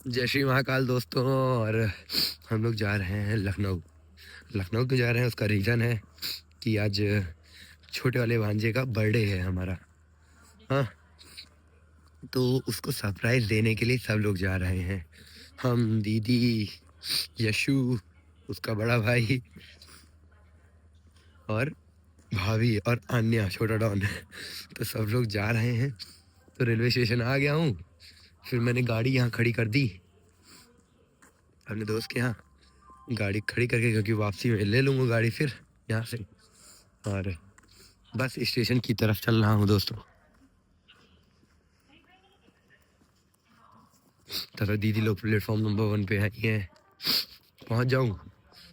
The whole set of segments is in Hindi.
जय श्री महाकाल दोस्तों। और हम लोग जा रहे हैं लखनऊ। लखनऊ क्यों जा रहे हैं उसका रीज़न है कि आज छोटे वाले भांजे का बर्थडे है हमारा। हाँ, तो उसको सरप्राइज़ देने के लिए सब लोग जा रहे हैं। हम, दीदी, यशु, उसका बड़ा भाई और भाभी और अन्या छोटा डॉन। तो सब लोग जा रहे हैं। तो रेलवे स्टेशन आ गया हूँ। फिर मैंने गाड़ी यहाँ खड़ी कर दी अपने दोस्त के यहाँ। गाड़ी खड़ी करके, क्योंकि वापसी में ले लूँगा गाड़ी फिर यहाँ से। और बस स्टेशन की तरफ चल रहा हूँ दोस्तों। तब दीदी लोग प्लेटफॉर्म नंबर 1 पे आई हैं। पहुँच जाऊँ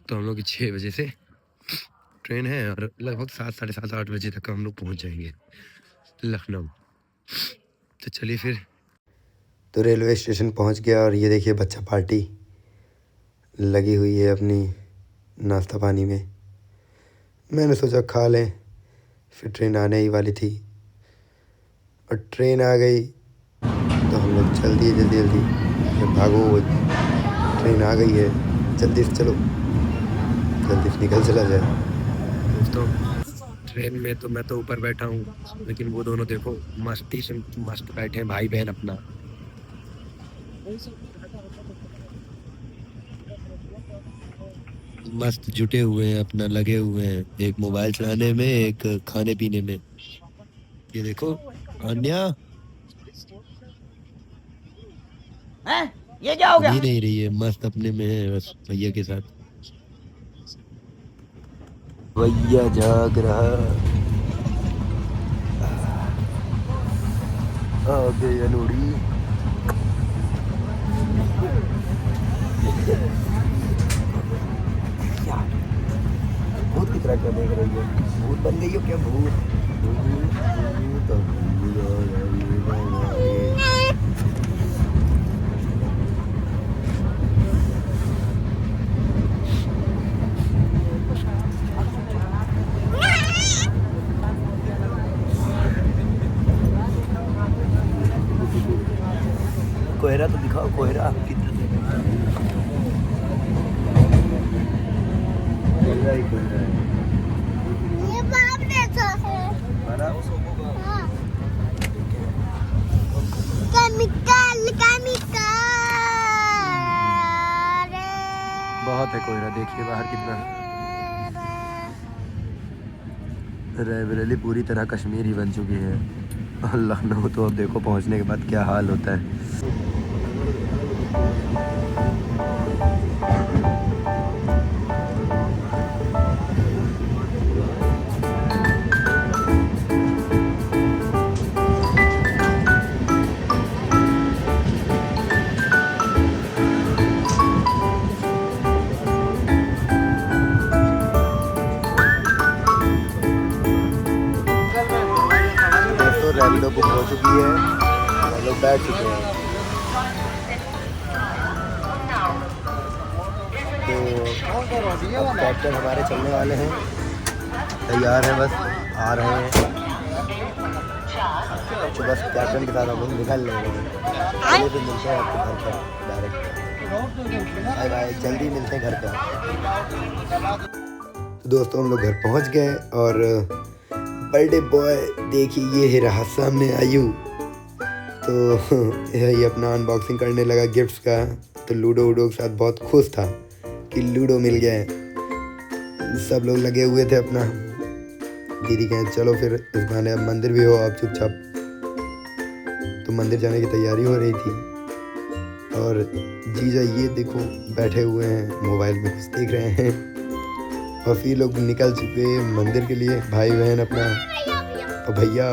तो हम लोग की 6 बजे से ट्रेन है और लगभग 7, साढ़े 7, 8 बजे तक हम लोग पहुँच जाएंगे लखनऊ। तो चलिए फिर। तो रेलवे स्टेशन पहुंच गया और ये देखिए बच्चा पार्टी लगी हुई है अपनी नाश्ता पानी में। मैंने सोचा खा लें, फिर ट्रेन आने ही वाली थी और ट्रेन आ गई तो हम लोग चल दिए जल्दी। फिर भागो, ट्रेन आ गई है, जल्दी से चलो, जल्दी से निकल चला जाए। दोस्तों ट्रेन में तो मैं तो ऊपर बैठा हूँ, लेकिन वो दोनों देखो मस्ती से मस्त बैठे हैं, भाई बहन अपना। मस्त जुटे हुए हैं, अपना लगे हुए हैं, एक मोबाइल चलाने में, एक खाने पीने में। ये देखो अन्या ये क्या हो गया? दी नहीं रही है, मस्त अपने में है बस भैया के साथ। भैया जाग रहा आ गई अनूरी। भूत की तरह क्या देख रही है? भूत बन गई हो क्या? भूत कोहरा तो दिखाओ, कोहरा कितना ये बाप जैसा है। हाँ। केमिकल बहुत है कोहरा। देखिए बाहर कितना। रायबरेली पूरी तरह कश्मीर ही बन चुकी है और लखनऊ तो अब देखो पहुंचने के बाद क्या हाल होता है। रैपिडो बुक हो चुकी है, हम लोग बैठ चुके हैं। तो अब कैप्टन हमारे चलने वाले हैं, तैयार हैं, बस आ रहे हैं। तो बस कैप्टन के साथ हम लोग निकल लेंगे। चलिए फिर मिलते हैं आपके घर पर डायरेक्ट। बाय बाय, जल्दी मिलते हैं घर पर। तो दोस्तों हम लोग घर पहुंच गए और बर्थडे बॉय देखिए ये है रहा सामने आयु। तो ये अपना अनबॉक्सिंग करने लगा गिफ्ट्स का। तो लूडो वूडो के साथ बहुत खुश था कि लूडो मिल गया है। सब लोग लगे हुए थे अपना। दीदी कहें चलो फिर इस बहाने अब मंदिर भी हो आप चुपचाप। तो मंदिर जाने की तैयारी हो रही थी और जीजा ये देखो बैठे हुए हैं, मोबाइल में कुछ देख रहे हैं। और फिर लोग निकल चुके मंदिर के लिए, भाई बहन अपना। और भैया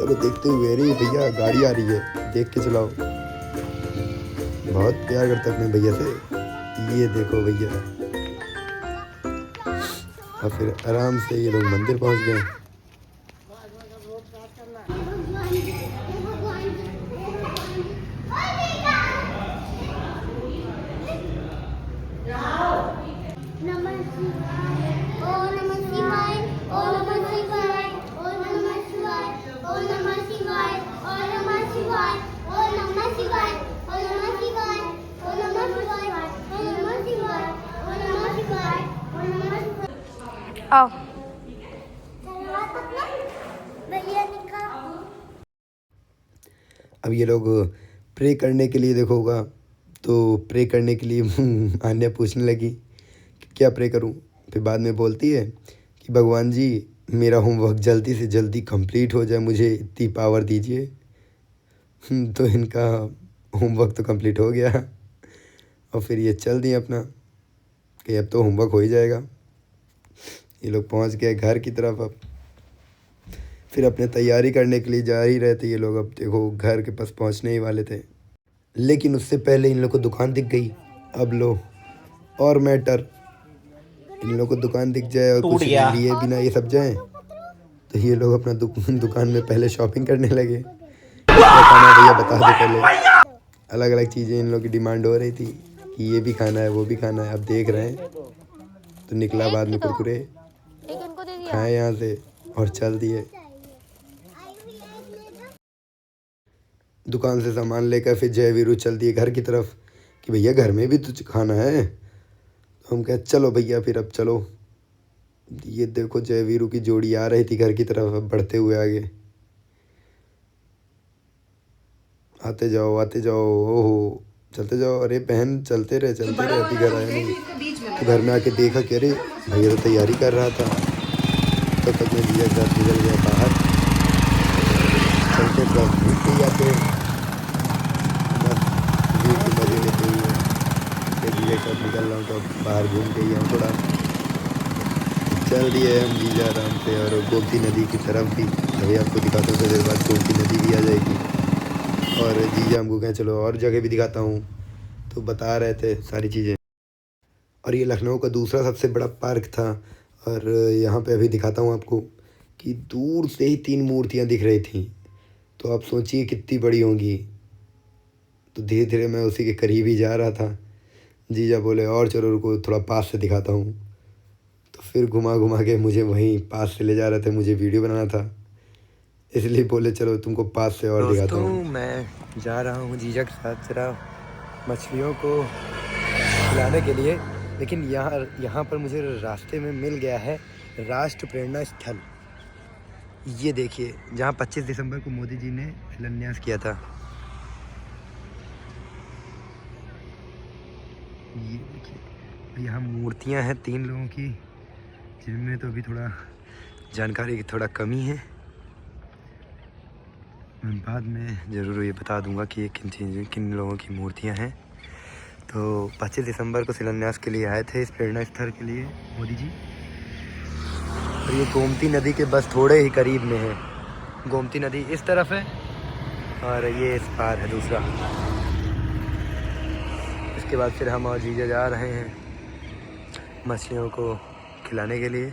को देखते हुए, अरे भैया गाड़ी आ रही है, देख के चलाओ। बहुत प्यार करता अपने भैया से। ये देखो भैया। और फिर आराम से ये लोग मंदिर पहुंच गए। शिवाय, ओम नमः शिवाय, ओम नमः शिवाय, ओम नमः शिवाय, आओ भैया निकाल। अब ये लोग प्रे करने के लिए देखोगा तो प्रे करने के लिए आन्या पूछने लगी कि क्या प्रे करूं। फिर बाद में बोलती है कि भगवान जी मेरा होमवर्क जल्दी से जल्दी कंप्लीट हो जाए, मुझे इतनी पावर दीजिए। तो इनका होमवर्क तो कंप्लीट हो गया और फिर ये चल दिए अपना कि अब तो होमवर्क हो ही जाएगा। ये लोग पहुंच गए घर की तरफ। अब फिर अपने तैयारी करने के लिए जा ही रहे थे ये लोग। अब देखो घर के पास पहुंचने ही वाले थे, लेकिन उससे पहले इन लोग को दुकान दिख गई। अब लो और मैटर, इन लोग को दुकान दिख जाए और कुछ लिए बिना ये सब जाएं तो ये लोग अपना दुकान में पहले शॉपिंग करने लगे। क्या खाना भैया बता दो पहले। अलग अलग चीज़ें इन लोग की डिमांड हो रही थी कि ये भी खाना है वो भी खाना है। अब देख रहे हैं तो निकला बाद में कुरकुरे खाए यहाँ से और चल दिए। दुकान से सामान लेकर फिर जय वीरू चल दिए घर की तरफ कि भैया घर में भी तो खाना है। तो हम कहे चलो भैया फिर अब चलो। ये देखो जय वीरू की जोड़ी आ रही थी घर की तरफ अब बढ़ते हुए आगे। आते जाओ ओहो चलते जाओ। अरे बहन चलते रहे अभी घर आया नहीं। तो घर में आके देखा कि अरे भैया तो तैयारी कर रहा था। तब तक मैं भैया घर निकल गया बाहर। चलते घूमते जाते मजे लेते हुए भैया कब निकल रहा हूँ तो बाहर घूम के ही आऊँ थोड़ा। चल दिए हम जीजा आराम से और गोमती नदी की तरफ भी। अभी आपको दिखाता हूँ तो देर बाद गोमती नदी भी आ जाएगी। और जीजा हमको कहें चलो और जगह भी दिखाता हूँ तो बता रहे थे सारी चीज़ें। और ये लखनऊ का दूसरा सबसे बड़ा पार्क था। और यहाँ पे अभी दिखाता हूँ आपको कि दूर से ही 3 मूर्तियाँ दिख रही थी। तो आप सोचिए कितनी बड़ी होंगी। तो धीरे धीरे मैं उसी के करीब ही जा रहा था। जीजा बोले और चलो रुको थोड़ा पास से दिखाता हूँ। तो फिर घुमा के मुझे वहीं पास से ले जा रहे थे। मुझे वीडियो बनाना था इसलिए बोले चलो तुमको पास से और दिखाता हूँ। मैं जा रहा हूँ जीजा के साथ जरा मछलियों को खिलाने के लिए। लेकिन यहाँ पर मुझे रास्ते में मिल गया है राष्ट्र प्रेरणा स्थल। ये देखिए जहाँ 25 दिसंबर को मोदी जी ने शिलान्यास किया था। ये देखिए यहाँ मूर्तियाँ हैं 3 लोगों की जिनमें तो अभी थोड़ा जानकारी की थोड़ा कमी है। मैं बाद में ज़रूर ये बता दूंगा कि ये किन लोगों की मूर्तियां हैं। तो 25 दिसंबर को शिलान्यास के लिए आए थे इस प्रेरणा स्थल के लिए मोदी जी। और ये गोमती नदी के बस थोड़े ही करीब में है। गोमती नदी इस तरफ है और ये इस पार है दूसरा। इसके बाद फिर हम और जीजा जा रहे हैं मछलियों को खिलाने के लिए।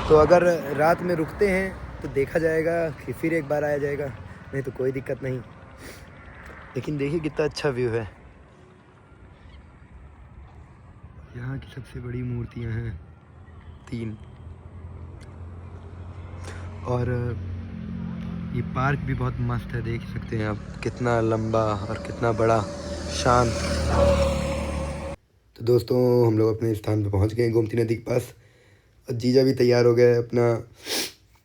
तो अगर रात में रुकते हैं तो देखा जाएगा कि फिर एक बार आया जाएगा, नहीं तो कोई दिक्कत नहीं। लेकिन देखिए कितना अच्छा व्यू है। यहाँ की सबसे बड़ी मूर्तियाँ हैं 3। और ये पार्क भी बहुत मस्त है, देख सकते हैं आप कितना लंबा और कितना बड़ा शांत। तो दोस्तों हम लोग अपने स्थान पे पहुँच गए गोमती नदी के पास। और जीजा भी तैयार हो गए अपना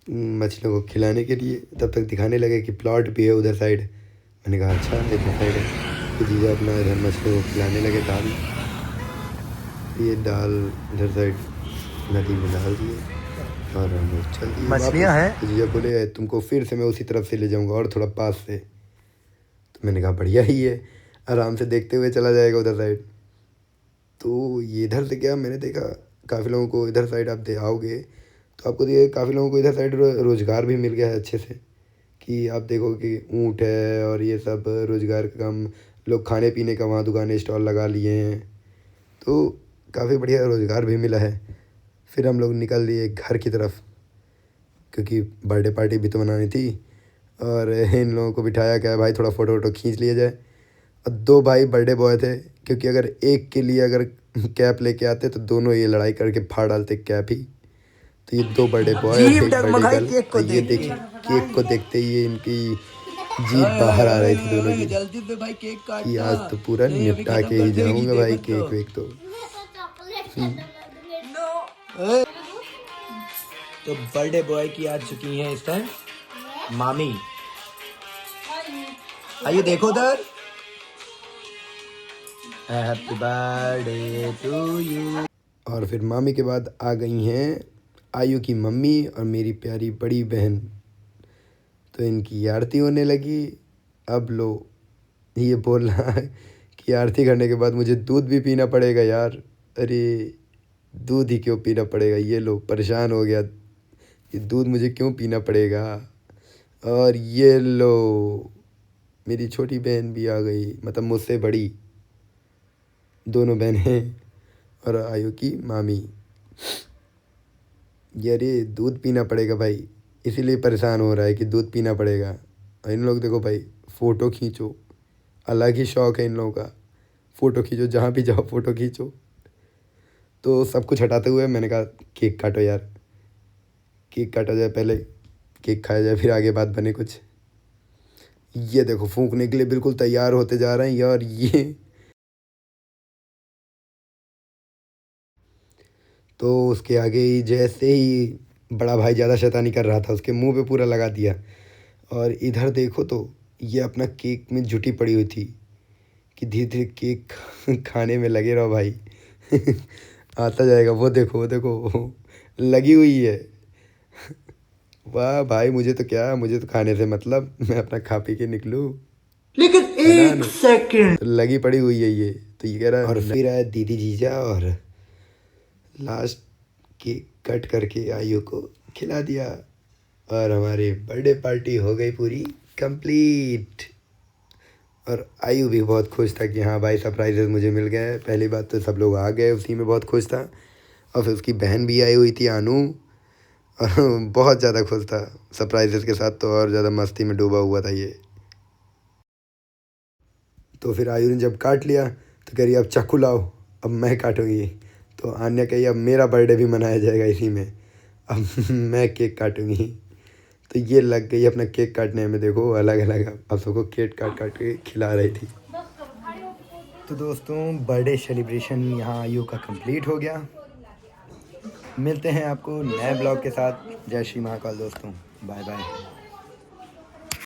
मछलियों को खिलाने के लिए। तब तक दिखाने लगे कि प्लॉट भी है उधर साइड। मैंने कहा अच्छा इधर साइड है। तो जीजा अपना इधर मछलियों को खिलाने लगे दाल। ये दाल इधर साइड नदी में डाल दिए और हम लोग चल दिए। मछलियाँ हैं। तो जीजा बोले तुमको फिर से मैं उसी तरफ से ले जाऊँगा और थोड़ा पास से। तो मैंने कहा बढ़िया ही है, आराम से देखते हुए चला जाएगा उधर साइड। तो ये इधर से क्या मैंने देखा काफ़ी लोगों को इधर साइड आप आओगे तो आपको देखिए काफ़ी लोगों को इधर साइड रोज़गार भी मिल गया है अच्छे से। कि आप देखो कि ऊँट है और ये सब रोज़गार का काम, लोग खाने पीने का वहाँ दुकानें स्टॉल लगा लिए हैं। तो काफ़ी बढ़िया रोज़गार भी मिला है। फिर हम लोग निकल लिए घर की तरफ क्योंकि बर्थडे पार्टी भी तो मनानी थी। और इन लोगों को बिठाया क्या भाई थोड़ा फ़ोटो वोटो खींच लिया जाए। और 2 भाई बर्थडे बॉय थे क्योंकि अगर एक के लिए अगर कैप लेके आते तो दोनों ये लड़ाई करके फाड़ डालते कैप ही। तो ये 2 बर्थडे बॉय और 1 बर्थडे गर्ल। ये देखिए केक को देखते ही इनकी जीभ बाहर आ रही थी दोनों की कि आज तो पूरा निपटा के ही जाऊंगा भाई केक वेक तो। तो बर्थडे बॉय की आ चुकी हैं इस टाइम मामी। आइए देखो उधर। Happy birthday to you. और फिर मामी के बाद आ गई हैं आयु की मम्मी और मेरी प्यारी बड़ी बहन। तो इनकी आरती होने लगी। अब लो, ये बोल रहा है कि आरती करने के बाद मुझे दूध भी पीना पड़ेगा यार। अरे दूध ही क्यों पीना पड़ेगा, ये लो परेशान हो गया। ये दूध मुझे क्यों पीना पड़ेगा। और ये लो मेरी छोटी बहन भी आ गई, मतलब मुझसे बड़ी दोनों बहनें और आयु की मामी। ये अरे दूध पीना पड़ेगा भाई, इसीलिए परेशान हो रहा है कि दूध पीना पड़ेगा। और इन लोग देखो भाई फ़ोटो खींचो, अलग ही शौक़ है इन लोगों का। फ़ोटो खींचो, जहाँ भी जाओ फ़ोटो खींचो। तो सब कुछ हटाते हुए मैंने कहा केक काटो यार, केक काटा जाए, पहले केक खाया जाए फिर आगे बात बने कुछ। ये देखो फूंकने के लिए बिल्कुल तैयार होते जा रहे हैं यार ये। तो उसके आगे ही जैसे ही बड़ा भाई ज़्यादा शैतानी कर रहा था उसके मुंह पे पूरा लगा दिया। और इधर देखो तो ये अपना केक में जुटी पड़ी हुई थी कि धीरे धीरे केक खाने में लगे रहो भाई। आता जाएगा, वो देखो लगी हुई है। वाह भाई, मुझे तो क्या, मुझे तो खाने से मतलब, मैं अपना खा पी के निकलूँ। लेकिन एक सेकंड तो लगी पड़ी हुई है ये। तो ये कह रहा है। और फिर आया दीदी जीजा और लास्ट केक कट करके आयु को खिला दिया। और हमारी बर्थडे पार्टी हो गई पूरी कंप्लीट। और आयु भी बहुत खुश था कि हाँ भाई सरप्राइजेस मुझे मिल गए। पहली बात तो सब लोग आ गए, उसी में बहुत खुश था। और फिर उसकी बहन भी आई हुई थी अनु, और बहुत ज़्यादा खुश था सरप्राइजेस के साथ। तो और ज़्यादा मस्ती में डूबा हुआ था ये। तो फिर आयु ने जब काट लिया तो कह रही अब चाकू लाओ, अब मैं काटूँगी। तो आन्या कही अब मेरा बर्थडे भी मनाया जाएगा इसी में, अब मैं केक काटूँगी। तो ये लग गई अपना केक काटने में। देखो अलग अलग अब सबको केक काट काट के खिला रही थी। तो दोस्तों बर्थडे सेलिब्रेशन यहाँ आयु का कंप्लीट हो गया। मिलते हैं आपको नए ब्लॉग के साथ। जय श्री महाकाल दोस्तों, बाय बाय।